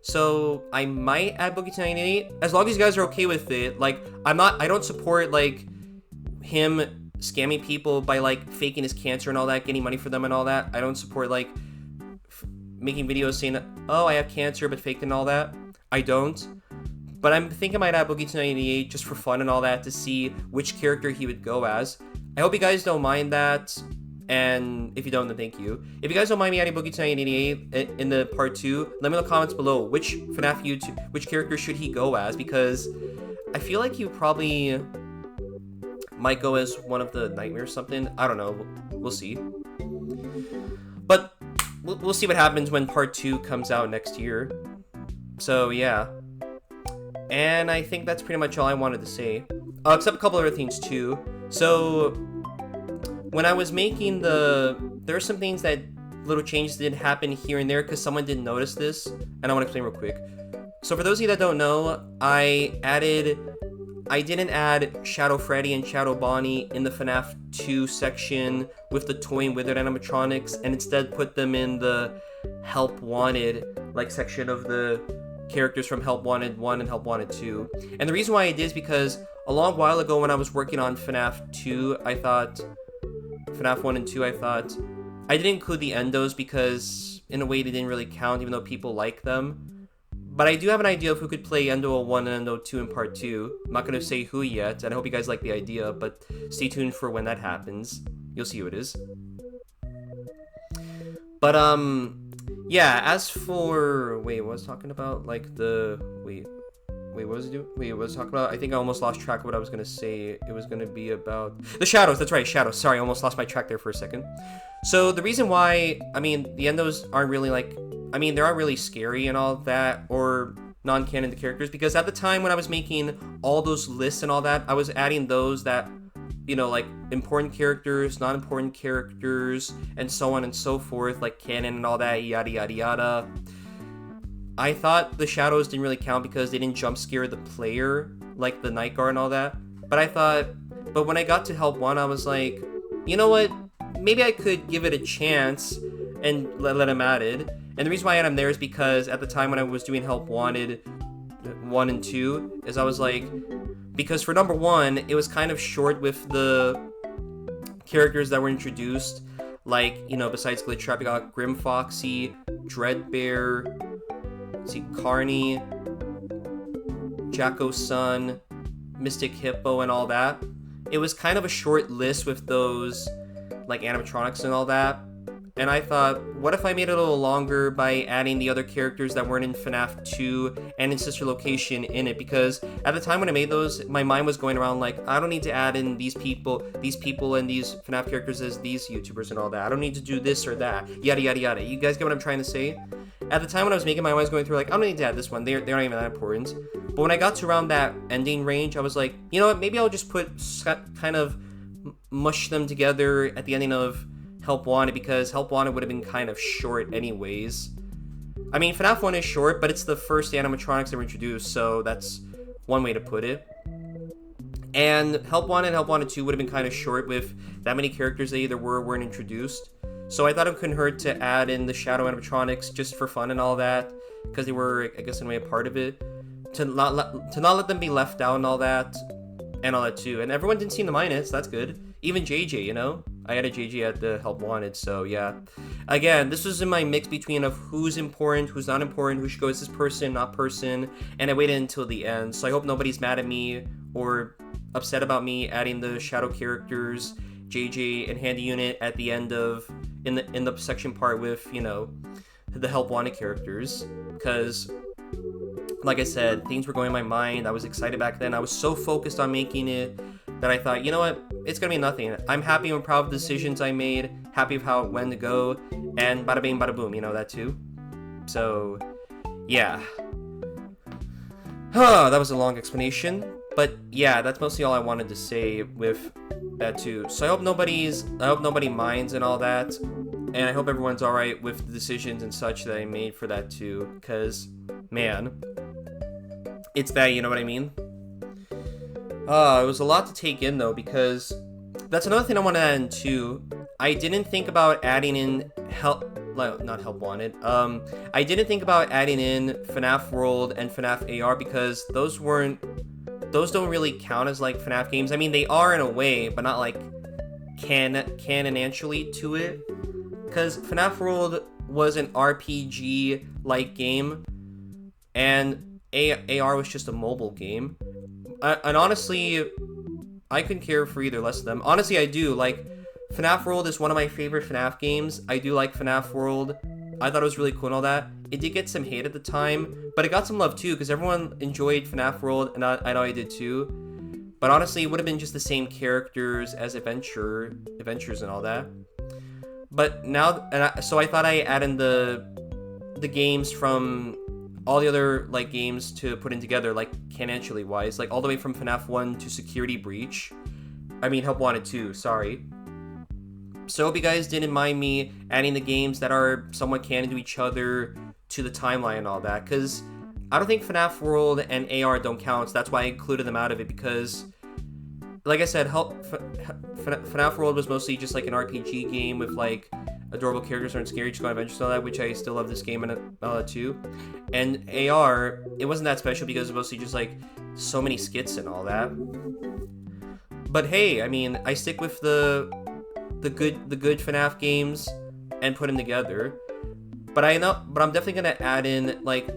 So I might add Boogie2988, as long as you guys are okay with it. Like, I don't support like him scamming people by like faking his cancer and all that, getting money for them and all that. I don't support like making videos saying, oh, I have cancer, but faked and all that. I don't. But I'm thinking I might add Boogie298 just for fun and all that, to see which character he would go as. I hope you guys don't mind that, and if you don't, then thank you. If you guys don't mind me adding Boogie298 in the part 2, let me know in the comments below which FNAF YouTube, which character should he go as, because I feel like he probably might go as one of the nightmares or something. I don't know. We'll see. But we'll see what happens when part 2 comes out next year. So yeah. And I think that's pretty much all I wanted to say. Except a couple other things too. So when I was making there are some things that little changes did happen here and there because someone didn't notice this, and I want to explain real quick. So for those of you that don't know, I didn't add Shadow Freddy and Shadow Bonnie in the FNAF 2 section with the toy and withered animatronics, and instead put them in the Help Wanted section of the characters from Help Wanted 1 and Help Wanted 2. And the reason why I did is because a long while ago when I was working on FNAF 2, FNAF 1 and 2, I thought I didn't include the endos because in a way they didn't really count even though people like them. But I do have an idea of who could play Endo 1 and Endo 2 in part 2. I'm not going to say who yet, and I hope you guys like the idea, but stay tuned for when that happens. You'll see who it is. But, yeah, as for... Wait, what was I talking about? Wait, what was it doing? Wait, what was I talking about? I think I almost lost track of what I was going to say. It was going to be about... The shadows, that's right, shadows. Sorry, I almost lost my track there for a second. So, the reason why... I mean, the endos aren't really, they aren't really scary and all that, or non-canon to characters, because at the time when I was making all those lists and all that, I was adding those that, important characters, non-important characters, and so on and so forth, canon and all that, yada yada yada. I thought the shadows didn't really count because they didn't jump scare the player, like the night guard and all that. But when I got to Help 1, I was like, you know what, maybe I could give it a chance and let him added. And the reason why I had him there is because at the time when I was doing Help Wanted 1 and 2, is I was like, because for number 1, it was kind of short with the characters that were introduced, besides Glitch Trap, you got Grim Foxy, Dreadbear, Carney, Jacko's Son, Mystic Hippo, and all that. It was kind of a short list with those, animatronics and all that. And I thought, what if I made it a little longer by adding the other characters that weren't in FNAF 2 and in Sister Location in it? Because at the time when I made those, my mind was going around I don't need to add in these people and these FNAF characters as these YouTubers and all that. I don't need to do this or that, yada yada yada. You guys get what I'm trying to say? At the time when I was making my mind was going through I don't need to add this one. They aren't even that important. But when I got to around that ending range, I was like, you know what? Maybe I'll just kind of mush them together at the ending of Help Wanted, because Help Wanted would have been kind of short anyways. I mean, FNAF 1 is short, but it's the first animatronics that were introduced, so that's one way to put it. And Help Wanted and Help Wanted 2 would have been kind of short with that many characters that either were or weren't introduced. So I thought it couldn't hurt to add in the shadow animatronics just for fun and all that, because they were, I guess, in a way a part of it. To not let them be left out and all that too. And everyone didn't seem to mind it, so that's good. Even JJ, I added JJ at the Help Wanted, so yeah. Again, this was in my mix between of who's important, who's not important, who should go as this person, not person, and I waited until the end. So I hope nobody's mad at me or upset about me adding the shadow characters, JJ and Handy Unit at the end of in the section part with, the Help Wanted characters, because like I said, things were going in my mind. I was excited back then. I was so focused on making it that I thought, you know what, it's gonna be nothing. I'm happy and proud of the decisions I made, happy of how it went to go, and bada bing, bada boom, that too. So, yeah. That was a long explanation, but yeah, that's mostly all I wanted to say with that too. So I hope nobody minds and all that, and I hope everyone's alright with the decisions and such that I made for that too, because, man, it's that, you know what I mean? It was a lot to take in though, because that's another thing I want to add in too. I didn't think about adding in not Help Wanted. I didn't think about adding in FNAF World and FNAF AR because those don't really count as FNAF games. I mean, they are in a way, but not canonally to it. Because FNAF World was an RPG-like game, and AR was just a mobile game. And honestly, I couldn't care for either less of them. Honestly, I do. FNAF World is one of my favorite FNAF games. I do like FNAF World. I thought it was really cool and all that. It did get some hate at the time, but it got some love too, because everyone enjoyed FNAF World, and I know I did too. But honestly, it would have been just the same characters as Adventures and all that. But now, so I thought I add in the games from all the other games to put in together, canonically wise, all the way from FNAF 1 to Security Breach. I mean Help Wanted 2, sorry. So I hope you guys didn't mind me adding the games that are somewhat canon to each other to the timeline and all that, because I don't think FNAF World and AR don't count, so that's why I included them out of it, because, like I said, FNAF World was mostly just like an RPG game with like adorable characters and scary to go on adventures and all that, which I still love this game and too. And AR, it wasn't that special because it was mostly just like so many skits and all that. But hey, I mean, I stick with the good FNAF games and put them together. But I'm definitely gonna add in like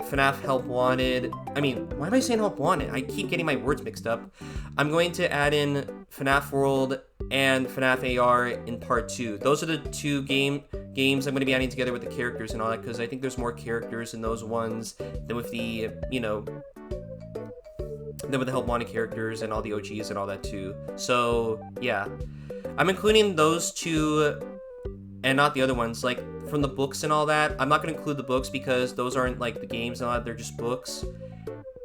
FNAF Help Wanted. I mean, why am I saying Help Wanted? I keep getting my words mixed up. I'm going to add in FNAF World and FNAF AR in part 2. Those are the two games I'm going to be adding together with the characters and all that, because I think there's more characters in those ones than with the, than with the Help Wanted characters and all the OGs and all that too. So, yeah. I'm including those two and not the other ones, like from the books and all that. I'm not going to include the books because those aren't like the games and all that, they're just books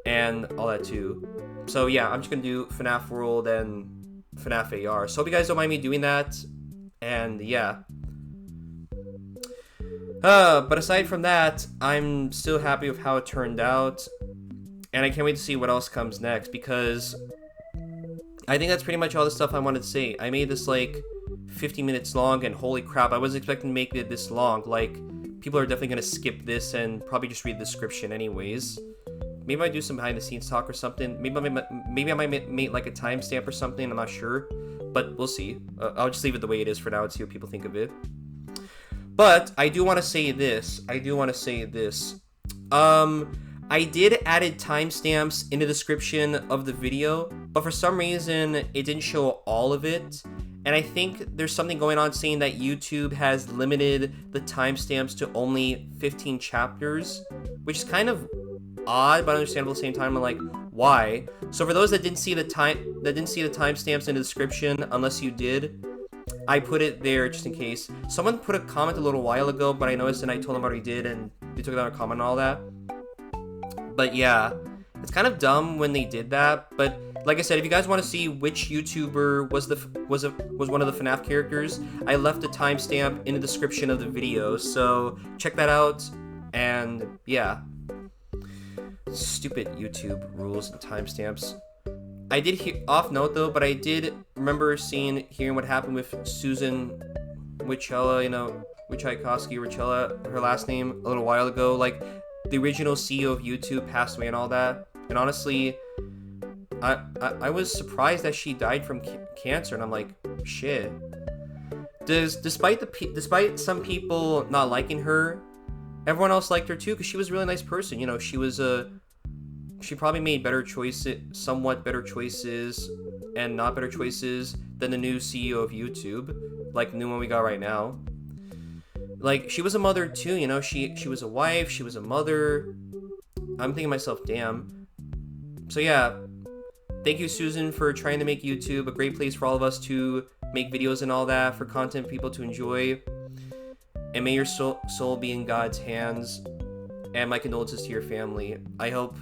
and all that too. So yeah, I'm just going to do FNAF World and FNAF AR. So hope you guys don't mind me doing that. And yeah. But aside from that, I'm still happy with how it turned out. And I can't wait to see what else comes next, because I think that's pretty much all the stuff I wanted to say. I made this like 50 minutes long, and holy crap, I wasn't expecting to make it this long. Like, people are definitely going to skip this and probably just read the description anyways. Maybe I might do some behind the scenes talk or something. Maybe I might make like a timestamp or something, I'm not sure. But we'll see. I'll just leave it the way it is for now and see what people think of it. But I do want to say this. I did added timestamps in the description of the video, but for some reason it didn't show all of it. And I think there's something going on saying that YouTube has limited the timestamps to only 15 chapters, which is kind of odd but understandable at the same time. I'm like, why? So for those that didn't see the timestamps in the description, unless you did, I put it there just in case. Someone put a comment a little while ago, but I noticed and I told them I already did, and they took down a comment and all that. But yeah, it's kind of dumb when they did that. But like I said, if you guys want to see which YouTuber was one of the FNAF characters, I left a timestamp in the description of the video, so check that out. And yeah, stupid YouTube rules and timestamps. I did hear off note though, but I did remember hearing what happened with Susan Wichella, Wichikowski, her last name, a little while ago. Like, the original CEO of YouTube passed away and all that. And honestly, I was surprised that she died from cancer, and I'm like, shit. Despite some people not liking her, everyone else liked her too, because she was a really nice person. You know, she probably made somewhat better choices, and not better choices than the new CEO of YouTube, like the new one we got right now. Like, she was a mother too, you know, she was a wife, she was a mother. I'm thinking to myself, damn. So yeah, thank you, Susan, for trying to make YouTube a great place for all of us to make videos and all that, for content people to enjoy. And may your soul be in God's hands. And my condolences to your family. I hope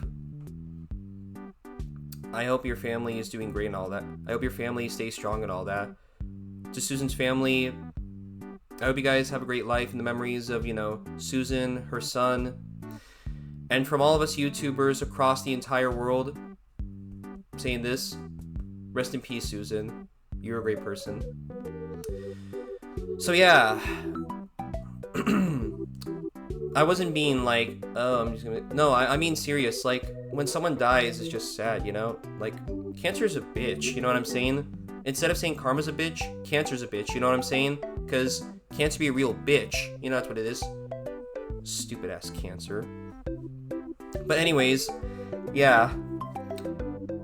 your family is doing great and all that. I hope your family stays strong and all that. To Susan's family, I hope you guys have a great life and the memories of, Susan, her son, and from all of us YouTubers across the entire world, I'm saying this, rest in peace, Susan. You're a great person. So yeah, I wasn't being like, oh, I'm just gonna, no, I mean serious. Like, when someone dies, it's just sad, like, cancer's a bitch, you know what I'm saying? Instead of saying karma's a bitch, cancer's a bitch, you know what I'm saying? Because cancer be a real bitch, that's what it is. Stupid ass cancer. But anyways, yeah.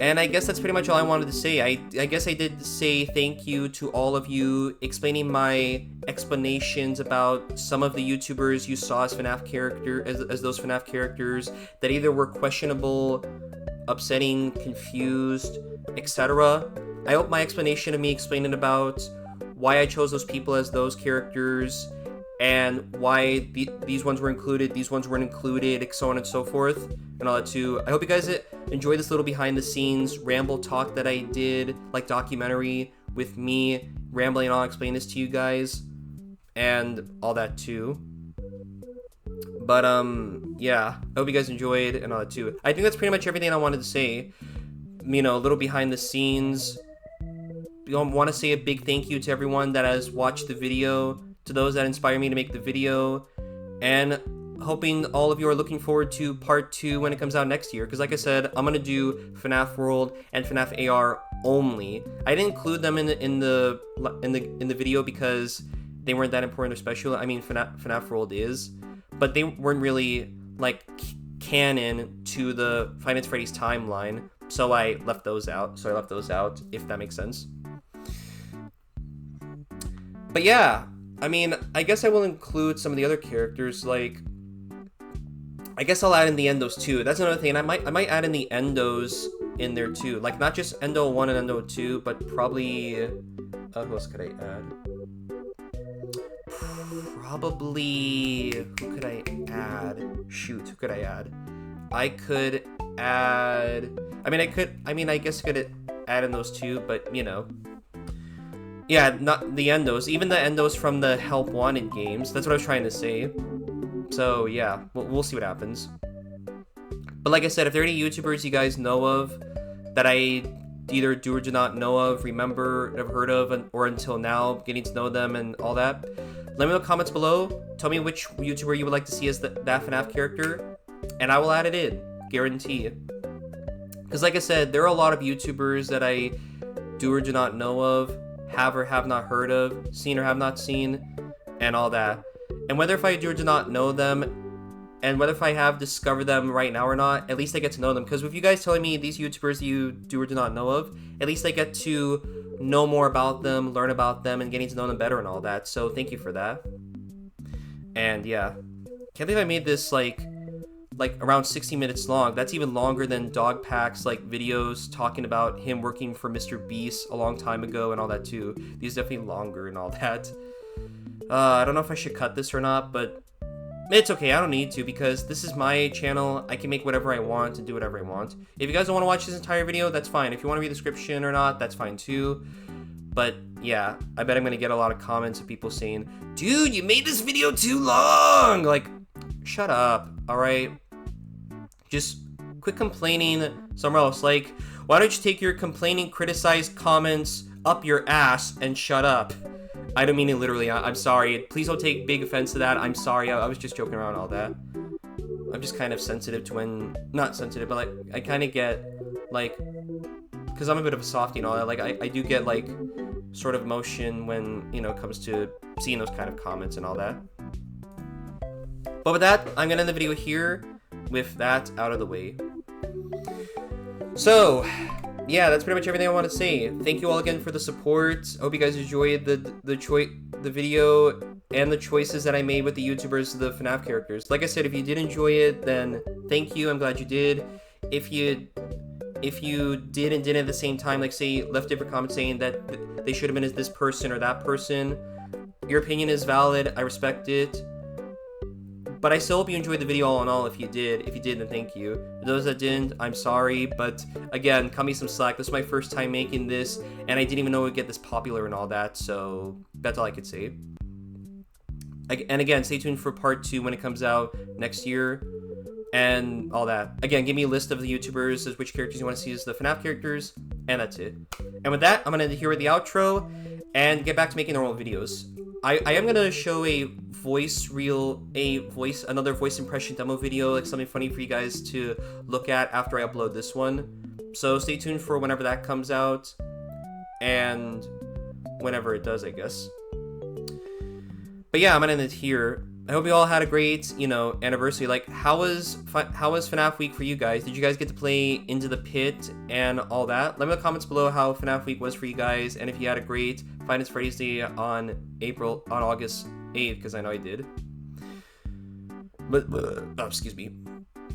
And I guess that's pretty much all I wanted to say. I guess I did say thank you to all of you, explaining my explanations about some of the YouTubers you saw as FNAF as those FNAF characters that either were questionable, upsetting, confused, etc. I hope my explanation of me explaining about why I chose those people as those characters, and why these ones were included, these ones weren't included, so on and so forth, and all that too. I hope you guys enjoyed this little behind the scenes ramble talk that I did, like documentary, with me rambling on explaining this to you guys and all that too. But yeah, I hope you guys enjoyed and all that too. I think that's pretty much everything I wanted to say. You know, a little behind the scenes. I want to say a big thank you to everyone that has watched the video, to those that inspire me to make the video, and hoping all of you are looking forward to part 2 when it comes out next year. Because like I said, I'm gonna do FNAF World and FNAF AR only. I didn't include them in the video because they weren't that important or special. I mean, FNAF World is, but they weren't really like canon to the Five Nights at Freddy's timeline. So I left those out. If that makes sense. But yeah, I mean, I guess I will include some of the other characters. Like, I guess I'll add in the endos too. That's another thing. I might add in the endos in there too. Like, not just endo 1 and endo 2, but probably who else could I add? Probably who could I add? Shoot, who could I add? I could add. I guess I could add in those two, but you know. Yeah, not the endos. Even the endos from the Help Wanted games. That's what I was trying to say. So, yeah. We'll see what happens. But like I said, if there are any YouTubers you guys know of that I either do or do not know of, remember, have heard of, or until now, getting to know them and all that, let me know in the comments below. Tell me which YouTuber you would like to see as that FNAF character, and I will add it in. Guarantee. Because like I said, there are a lot of YouTubers that I do or do not know of, have or have not heard of, seen or have not seen, and all that. And whether if I do or do not know them, and whether if I have discovered them right now or not, at least I get to know them. Because with you guys telling me these YouTubers you do or do not know of, at least I get to know more about them, learn about them, and getting to know them better and all that. So thank you for that. And yeah, can't believe I made this like around 60 minutes long. That's even longer than Dogpack's like videos talking about him working for Mr. Beast a long time ago and all that too. These are definitely longer and all that. I don't know if I should cut this or not, but it's okay. I don't need to, because this is my channel. I can make whatever I want and do whatever I want. If you guys don't want to watch this entire video, that's fine. If you want to read the description or not, that's fine too. But yeah, I bet I'm gonna get a lot of comments of people saying, dude, you made this video too long. Like, shut up, all right? Just quit complaining somewhere else. Like, why don't you take your complaining, criticized comments up your ass and shut up? I don't mean it literally. I'm sorry. Please don't take big offense to that. I'm sorry. I was just joking around and all that. I'm just kind of sensitive to when... Not sensitive, but like, I kind of get, like... Because I'm a bit of a softie and all that. Like, I do get, like, sort of emotion when, you know, it comes to seeing those kind of comments and all that. But with that, I'm going to end the video here. With that out of the way. So, yeah, that's pretty much everything I want to say. Thank you all again for the support. I hope you guys enjoyed the video and the choices that I made with the YouTubers, the FNAF characters. Like I said, if you did enjoy it, then thank you. I'm glad you did. If you did and didn't at the same time, like say left different comments saying that they should have been as this person or that person, your opinion is valid. I respect it. But I still hope you enjoyed the video all in all. If you did, then thank you. For those that didn't, I'm sorry. But again, cut me some slack. This is my first time making this, and I didn't even know it would get this popular and all that. So that's all I could say. And again, stay tuned for part 2 when it comes out next year, and all that. Again, give me a list of the YouTubers as which characters you want to see as the FNAF characters, and that's it. And with that, I'm gonna end it here with the outro, and get back to making normal videos. I am gonna show another voice impression demo video, like something funny for you guys to look at after I upload this one. So stay tuned for whenever that comes out, and whenever it does, I guess. But yeah, I'm gonna end it here. I hope you all had a great, you know, anniversary. Like, how was FNAF week for you guys? Did you guys get to play Into the Pit and all that? Let me know in the comments below how FNAF week was for you guys, and if you had a great Five Nights at Freddy's Day on August 8th, because I know I did. But oh, excuse me.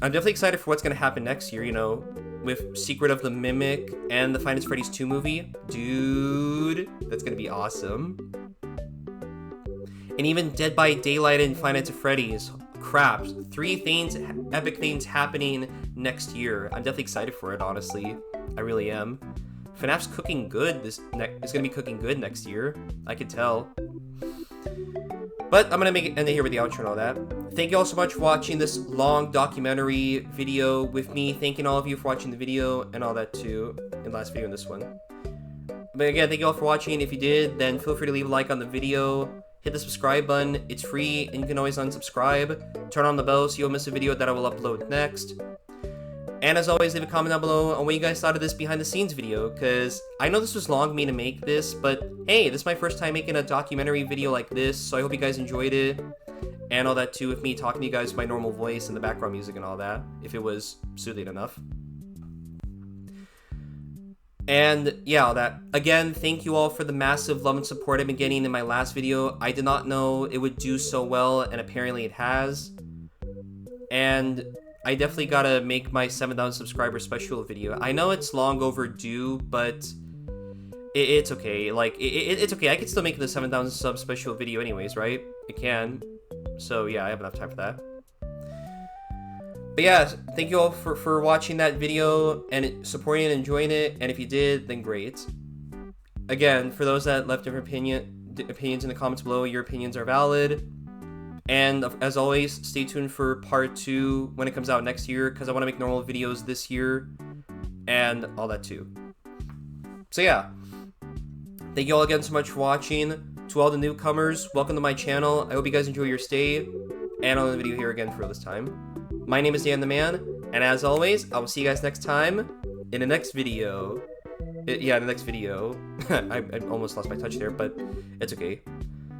I'm definitely excited for what's gonna happen next year. You know, with Secret of the Mimic and the Five Nights at Freddy's 2 movie, dude, that's gonna be awesome. And even Dead by Daylight and Five Nights at Freddy's. Crap, 3 things, epic things happening next year. I'm definitely excited for it, honestly. I really am. FNAF's cooking good. It's gonna be cooking good next year. I could tell. But I'm gonna end it here with the outro and all that. Thank you all so much for watching this long documentary video with me. Thanking all of you for watching the video and all that too. In the last video and this one. But again, thank you all for watching. If you did, then feel free to leave a like on the video. Hit the subscribe button. It's free and you can always unsubscribe. Turn on the bell so you'll miss a video that I will upload next. And as always, leave a comment down below on what you guys thought of this behind the scenes video, because I know this was long for me to make this, but hey, this is my first time making a documentary video like this, so I hope you guys enjoyed it, and all that too, with me talking to you guys with my normal voice and the background music and all that, if it was soothing enough. And yeah, all that. Again, thank you all for the massive love and support I've been getting in my last video. I did not know it would do so well, and apparently it has. And I definitely gotta make my 7,000 subscriber special video. I know it's long overdue, but it's okay. Like, it's okay. I can still make the 7,000 sub special video anyways, right? It can. So yeah, I have enough time for that. But yeah, thank you all for watching that video and supporting and enjoying it. And if you did, then great. Again, for those that left different opinions in the comments below, your opinions are valid. And as always, stay tuned for part 2 when it comes out next year, because I want to make normal videos this year and all that too. So yeah, thank you all again so much for watching. To all the newcomers, welcome to my channel. I hope you guys enjoy your stay, and I'll end the video here again for this time. My name is Dan the Man, and as always, I will see you guys next time in the next video. Yeah, the next video. I almost lost my touch there, but it's okay.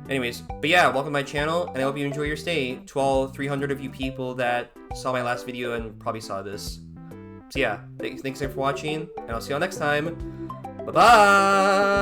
Anyways, but yeah, welcome to my channel, and I hope you enjoy your stay. To all 300 of you people that saw my last video and probably saw this. So yeah, thanks again for watching, and I'll see y'all next time. Bye-bye!